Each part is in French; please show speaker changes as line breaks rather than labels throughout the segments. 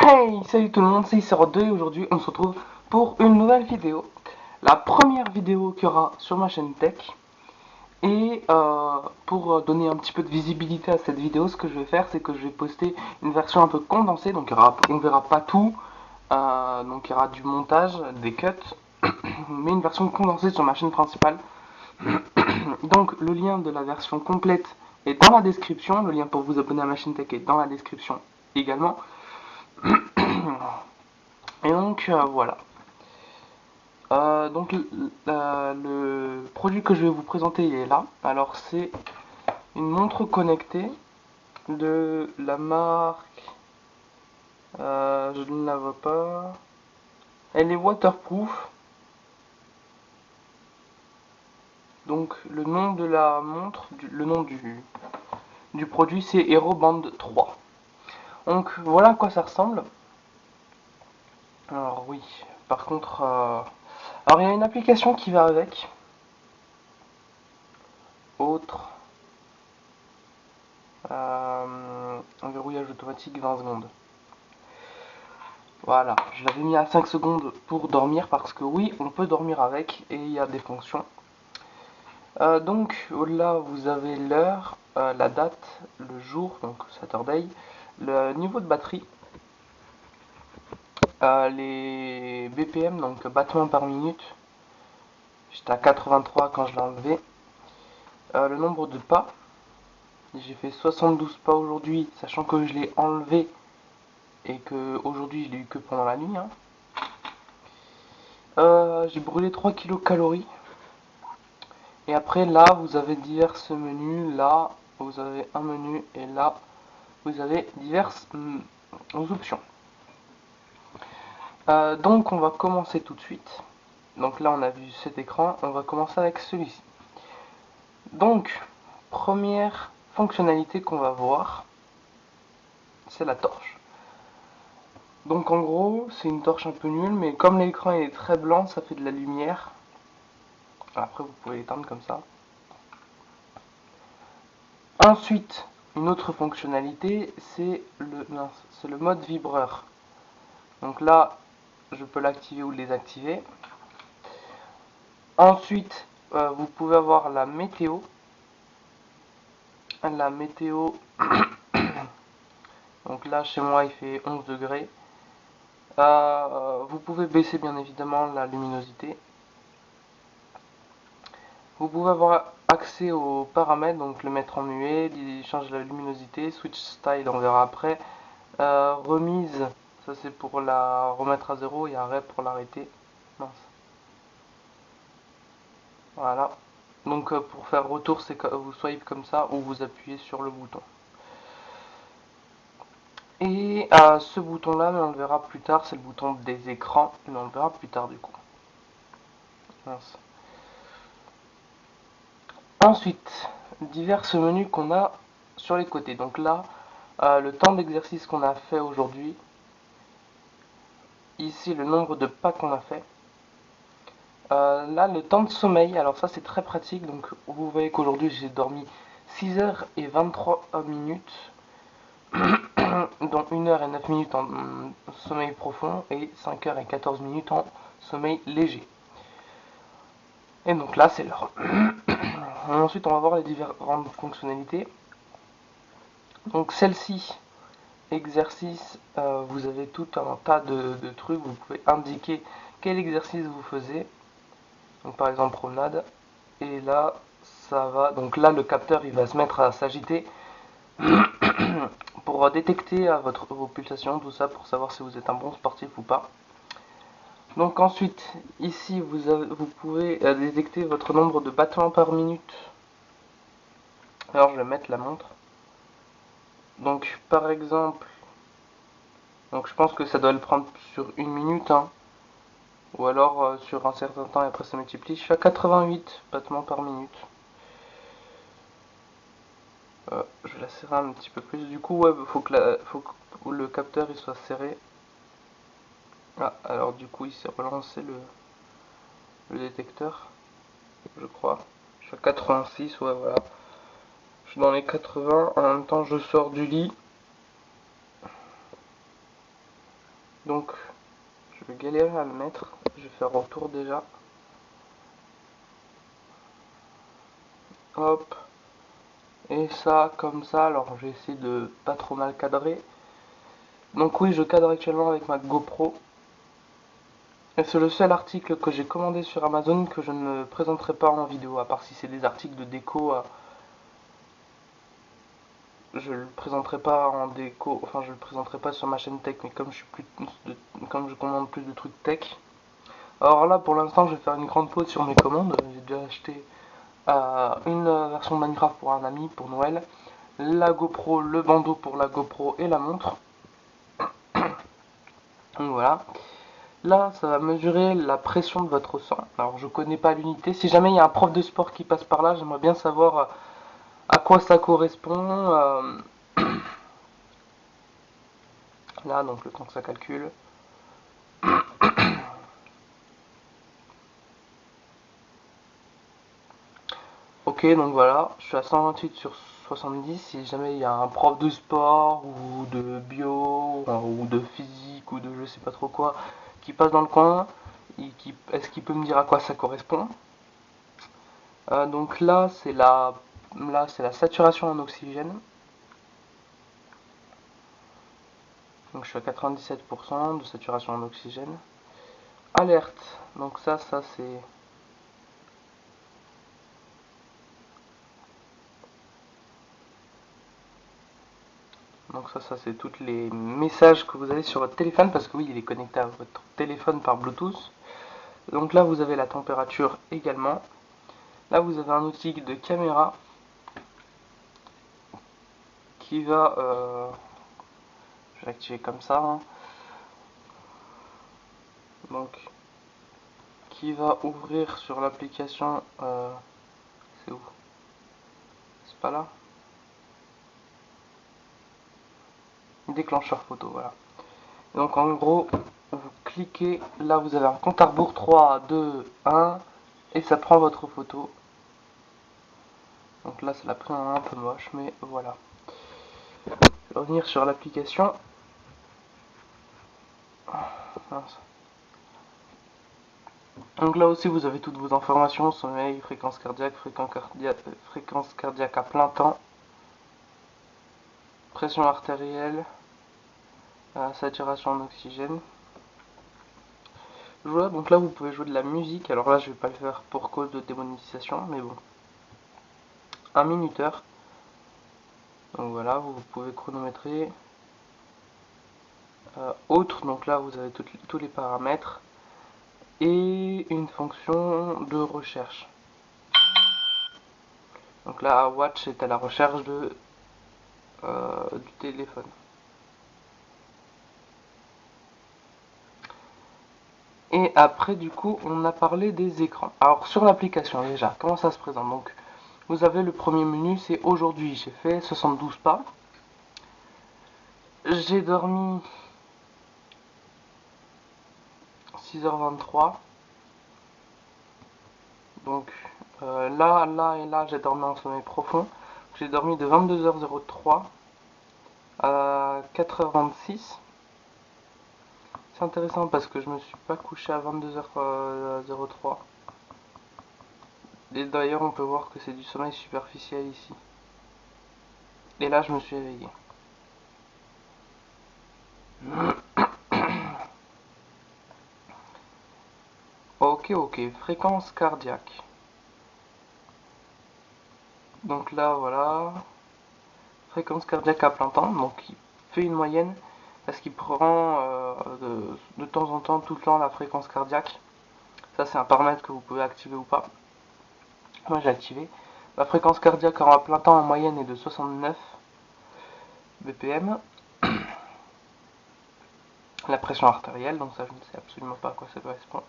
Hey, salut tout le monde, c'est ICR2 et aujourd'hui on se retrouve pour une nouvelle vidéo. La première vidéo qu'il y aura sur ma chaîne Tech. Et pour donner un petit peu de visibilité à cette vidéo, ce que je vais faire, c'est que je vais poster une version un peu condensée. Donc on verra pas tout, donc il y aura du montage, des cuts, mais une version condensée sur ma chaîne principale. Donc le lien de la version complète est dans la description, le lien pour vous abonner à ma chaîne Tech est dans la description également. Et donc voilà. Donc le produit que je vais vous présenter il est là. Alors c'est une montre connectée de la marque. Je ne la vois pas. Elle est waterproof. Donc le nom de la montre, le nom du produit c'est Aeroband 3. Donc voilà à quoi ça ressemble. Alors oui, par contre, alors il y a une application qui va avec. Autre. Un verrouillage automatique 20 secondes. Voilà, je l'avais mis à 5 secondes pour dormir parce que oui, on peut dormir avec et il y a des fonctions. Donc là, vous avez l'heure, la date, le jour, donc Saturday, le niveau de batterie, les BPM, donc battements par minute. J'étais à 83 quand je l'ai enlevé. Le nombre de pas, j'ai fait 72 pas aujourd'hui, sachant que je l'ai enlevé et que aujourd'hui je l'ai eu que pendant la nuit. Hein. J'ai brûlé 3 kilocalories. Et après là vous avez divers menus, là vous avez un menu et là vous avez diverses options. Donc on va commencer tout de suite. Donc là on a vu cet écran, on va commencer avec celui-ci. Donc première fonctionnalité qu'on va voir, c'est la torche. Donc en gros c'est une torche un peu nulle, mais comme l'écran est très blanc, ça fait de la lumière. Après vous pouvez l'éteindre comme ça. Ensuite, une autre fonctionnalité, c'est le mode vibreur. Donc là, je peux l'activer ou le désactiver. Ensuite, vous pouvez avoir la météo. La météo, donc là chez moi il fait 11 degrés. Vous pouvez baisser bien évidemment la luminosité. Vous pouvez avoir accès aux paramètres, donc le mettre en muet, changer la luminosité, switch style on verra après. Remise, ça c'est pour la remettre à zéro et arrêt pour l'arrêter. Mince. Voilà. Donc pour faire retour, c'est que vous swipe comme ça ou vous appuyez sur le bouton. Et ce bouton là, mais on le verra plus tard, c'est le bouton des écrans, mais on le verra plus tard du coup. Mince. Ensuite, divers menus qu'on a sur les côtés. Donc là, le temps d'exercice qu'on a fait aujourd'hui. Ici, le nombre de pas qu'on a fait. Là, le temps de sommeil. Alors ça, c'est très pratique. Donc vous voyez qu'aujourd'hui, j'ai dormi 6h23 minutes. Dont 1h09 minutes en sommeil profond et 5h14 minutes en sommeil léger. Et donc là, c'est l'heure. Ensuite, on va voir les différentes fonctionnalités. Donc celle-ci, exercice, vous avez tout un tas de trucs. Vous pouvez indiquer quel exercice vous faisiez. Donc par exemple promenade. Et là, ça va. Donc là, le capteur, il va se mettre à s'agiter pour détecter vos pulsations, tout ça, pour savoir si vous êtes un bon sportif ou pas. Donc ensuite, ici, vous pouvez détecter votre nombre de battements par minute. Alors je vais mettre la montre. Donc par exemple, donc je pense que ça doit le prendre sur une minute, hein, ou alors sur un certain temps et après ça multiplie. Je suis à 88 battements par minute. Je vais la serrer un petit peu plus. Du coup, ouais, faut que le capteur il soit serré. Ah, alors du coup, il s'est relancé le détecteur, je crois. Je suis à 86, ouais, voilà. Je suis dans les 80. En même temps, je sors du lit. Donc je vais galérer à le mettre, je vais faire autour déjà. Hop, et ça comme ça, alors je vais essayer de pas trop mal cadrer. Donc oui, je cadre actuellement avec ma GoPro. Et c'est le seul article que j'ai commandé sur Amazon que je ne présenterai pas en vidéo, à part si c'est des articles de déco. Je le présenterai pas en déco, enfin je le présenterai pas sur ma chaîne tech, mais comme comme je commande plus de trucs tech. Alors là, pour l'instant, je vais faire une grande pause sur mes commandes. J'ai déjà acheté une version de Minecraft pour un ami pour Noël, la GoPro, le bandeau pour la GoPro et la montre. Donc voilà. Là, ça va mesurer la pression de votre sang. Alors, je connais pas l'unité. Si jamais il y a un prof de sport qui passe par là, j'aimerais bien savoir à quoi ça correspond. Là, donc le temps que ça calcule. Ok, donc voilà, je suis à 128 sur 70. Si jamais il y a un prof de sport ou de bio ou de physique ou de je sais pas trop quoi qui passe dans le coin, est-ce qu'il peut me dire à quoi ça correspond? Donc là, c'est la saturation en oxygène. Donc je suis à 97% de saturation en oxygène. Alerte. Donc ça c'est... Donc ça c'est tous les messages que vous avez sur votre téléphone, parce que oui, il est connecté à votre téléphone par Bluetooth. Donc là vous avez la température également. Là vous avez un outil de caméra qui va... je vais l'activer comme ça. Hein. Donc qui va ouvrir sur l'application... c'est où? C'est pas là? Déclencheur photo, voilà. Donc en gros, vous cliquez, là vous avez un compte à rebours 3, 2, 1, et ça prend votre photo. Donc là ça l'a pris un peu moche, mais voilà. Je vais revenir sur l'application. Donc là aussi vous avez toutes vos informations, sommeil, fréquence cardiaque à plein temps, pression artérielle, saturation en oxygène. Voilà, donc là vous pouvez jouer de la musique, alors là je vais pas le faire pour cause de démonétisation, mais bon. Un minuteur. Donc voilà, vous pouvez chronométrer. Autre, donc là vous avez tous les paramètres. Et une fonction de recherche. Donc là, Watch est à la recherche du téléphone. Et après, du coup, on a parlé des écrans. Alors, sur l'application, déjà, comment ça se présente? Donc, vous avez le premier menu, c'est aujourd'hui. J'ai fait 72 pas. J'ai dormi 6h23. Donc, là et là, j'ai dormi en sommeil profond. J'ai dormi de 22h03 à 4h26. C'est intéressant parce que je me suis pas couché à 22h03. Et d'ailleurs, on peut voir que c'est du sommeil superficiel ici. Et là, je me suis éveillé. Ok, fréquence cardiaque. Donc là, voilà. Fréquence cardiaque à plein temps. Donc il fait une moyenne parce qu'il prend de temps en temps, tout le temps, la fréquence cardiaque. Ça, c'est un paramètre que vous pouvez activer ou pas. Moi, j'ai activé. La fréquence cardiaque en plein temps en moyenne est de 69 BPM. La pression artérielle, donc ça, je ne sais absolument pas à quoi ça correspond.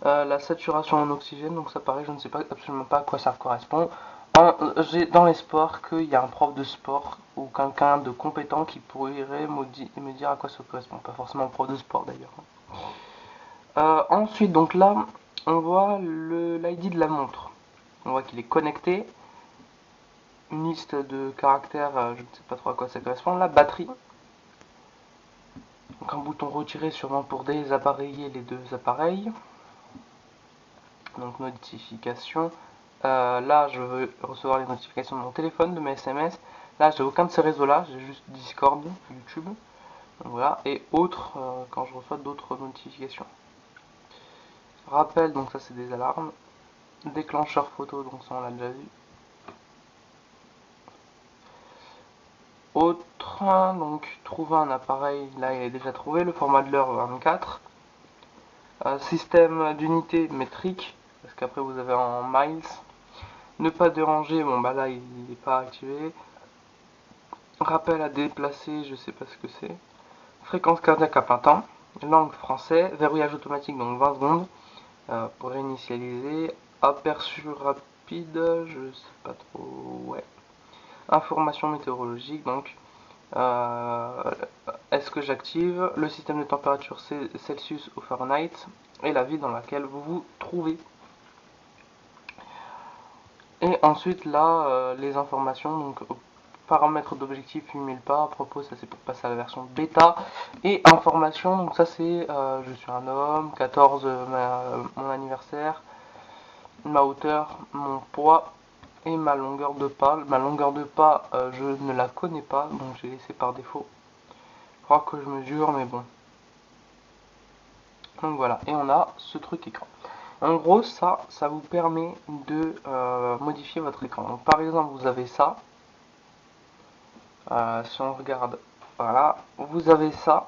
La saturation en oxygène, donc ça pareil, je ne sais pas absolument pas à quoi ça correspond. J'ai dans les sports qu'il y a un prof de sport ou quelqu'un de compétent qui pourrait me dire à quoi ça correspond. Pas forcément un prof de sport d'ailleurs. Ensuite, donc là, on voit l'ID de la montre. On voit qu'il est connecté. Une liste de caractères, je ne sais pas trop à quoi ça correspond. La batterie. Donc donc un bouton retiré sûrement pour désappareiller les deux appareils. Donc notification. Là je veux recevoir les notifications de mon téléphone, de mes SMS. Là j'ai aucun de ces réseaux là, j'ai juste Discord, YouTube. Donc voilà, et autres quand je reçois d'autres notifications. Rappel, donc ça c'est des alarmes. Déclencheur photo, donc ça on l'a déjà vu. Autre, donc trouver un appareil, là il est déjà trouvé, le format de l'heure 24. Système d'unité métrique, parce qu'après vous avez en miles. Ne pas déranger, bon bah là il n'est pas activé. Rappel à déplacer, je sais pas ce que c'est. Fréquence cardiaque à plein temps. Langue français, verrouillage automatique donc 20 secondes pour réinitialiser. Aperçu rapide, je sais pas trop, ouais. Information météorologique, donc est-ce que j'active le système de température Celsius ou Fahrenheit et la ville dans laquelle vous vous trouvez. Et ensuite là, les informations, donc paramètres d'objectif 8000 pas, à propos ça c'est pour passer à la version bêta. Et information, donc ça c'est je suis un homme, 14 mon anniversaire, ma hauteur, mon poids et ma longueur de pas. Ma longueur de pas je ne la connais pas, donc j'ai laissé par défaut. Je crois que je mesure, mais bon. Donc voilà, et on a ce truc écran. En gros, ça vous permet de modifier votre écran. Donc par exemple, vous avez ça. Si on regarde, voilà, vous avez ça.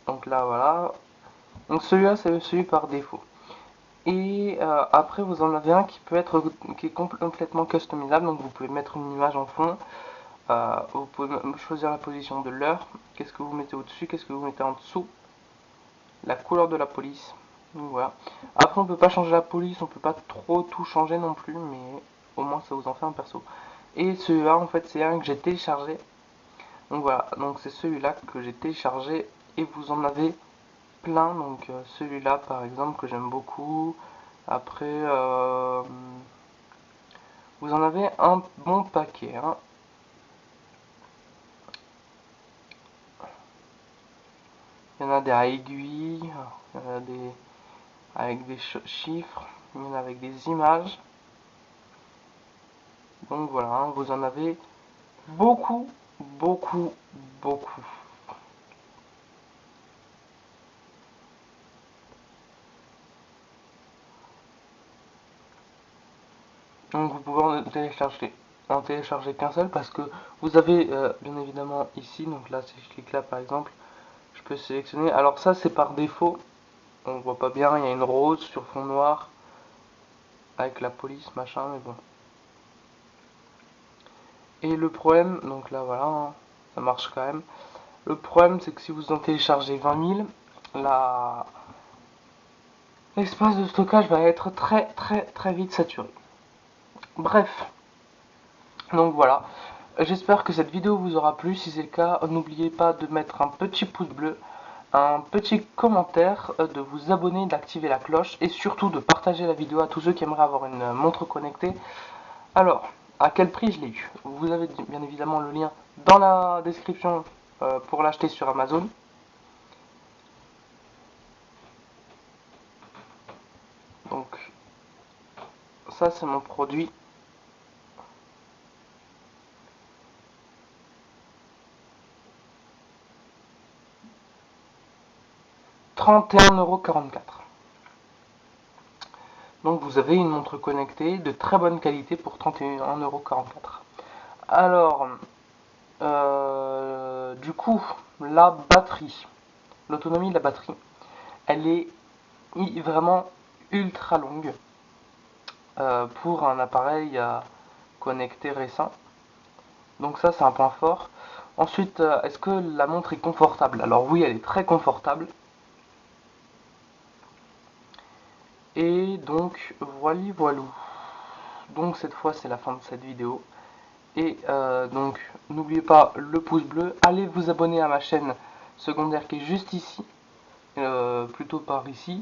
Donc là, voilà. Donc celui-là, c'est celui par défaut. Et après, vous en avez un qui est complètement customisable. Donc vous pouvez mettre une image en fond. Vous pouvez choisir la position de l'heure. Qu'est-ce que vous mettez au-dessus, qu'est-ce que vous mettez en dessous. La couleur de la police. Donc voilà. Après, on peut pas changer la police, on peut pas trop tout changer non plus, mais au moins ça vous en fait un perso. Et celui-là, en fait, c'est un que j'ai téléchargé. Donc voilà, donc c'est celui-là que j'ai téléchargé et vous en avez plein. Donc celui-là, par exemple, que j'aime beaucoup. Après, vous en avez un bon paquet. Hein. Il y en a des à aiguilles, il y en a des avec des chiffres, il y en a avec des images. Donc voilà, hein, vous en avez beaucoup, beaucoup, beaucoup. Donc vous pouvez en télécharger qu'un seul parce que vous avez bien évidemment ici, donc là si je clique là par exemple, je peux sélectionner. Alors ça c'est par défaut, on voit pas bien, il y a une rose sur fond noir avec la police machin, mais bon. Et le problème, donc là voilà, hein, ça marche quand même. Le problème c'est que si vous en téléchargez 20 000, l'espace de stockage va être très très très vite saturé. Bref, donc voilà. J'espère que cette vidéo vous aura plu. Si c'est le cas, n'oubliez pas de mettre un petit pouce bleu, un petit commentaire, de vous abonner, d'activer la cloche et surtout de partager la vidéo à tous ceux qui aimeraient avoir une montre connectée. Alors, à quel prix je l'ai eu? Vous avez bien évidemment le lien dans la description pour l'acheter sur Amazon. Donc, ça c'est mon produit. 31,44 €. Donc vous avez une montre connectée de très bonne qualité pour 31,44 €. Alors, du coup, la batterie, l'autonomie de la batterie, elle est vraiment ultra longue pour un appareil connecté récent. Donc ça, c'est un point fort. Ensuite, est-ce que la montre est confortable? Alors oui, elle est très confortable. Et donc, voilou. Donc cette fois, c'est la fin de cette vidéo. Et donc, n'oubliez pas le pouce bleu. Allez vous abonner à ma chaîne secondaire qui est juste ici. Plutôt par ici.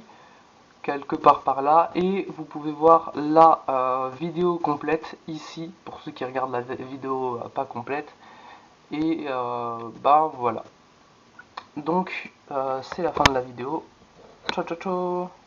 Quelque part par là. Et vous pouvez voir la vidéo complète ici. Pour ceux qui regardent la vidéo pas complète. Et bah voilà. Donc c'est la fin de la vidéo. Ciao ciao ciao.